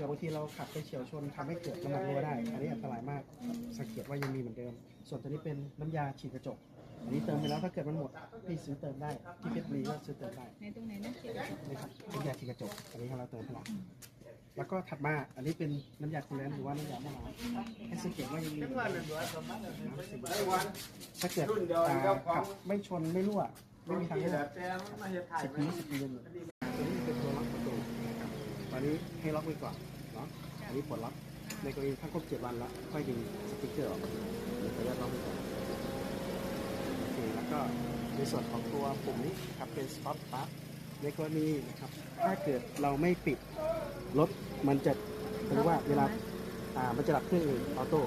ผื่อบางทีเราขับไปเฉียวชนทำให้เกิดน้ำมันรั่วได้อันนี้อันตรายมากสังเกตว่ายังมีเหมือนเดิมส่วนตัวนี้เป็นน้ำยาฉีดกระจกอันนี้เติมไปแล้วถ้าเกิดมันหมดพี่ซื้อเติมได้ที่เพชรบุรีก็ซื้อเติมได้ในตรงไหนนะเกี่ยวกับ นี่ครับน้ำยาฉีดกระจกอันนี้เราเติมพลังแล้วก็ถัดมาอันนี้เป็นน้ำยาคูลแลนต์หรือว่าน้ำยามะนาวให้สังเกตว่ายังมีถ้าเกิดขับไม่ชนไม่รั่วไม่มีทางรั่ว10 ปีตัวนี้เป็นตัวล็อกประตูนะครับตอนนี้ให้ล็อกไว้ก่อนเนาะอันนี้ปลดล็อกในกรณีถ้าครบ7 วันแล้วค่อยดึงสติ๊กเกอร์ออกเดี๋ยวขออนุญาตล็อกไว้ก่อนโอเคแล้วก็ในส่วนของตัวปุ่มนี้ครับเป็นสต็อปปั๊บในกรณีนะครับถ้าเกิดเราไม่ปิดรถมันจะหรือว่าเวลามันจะดับเครื่องเองออโต้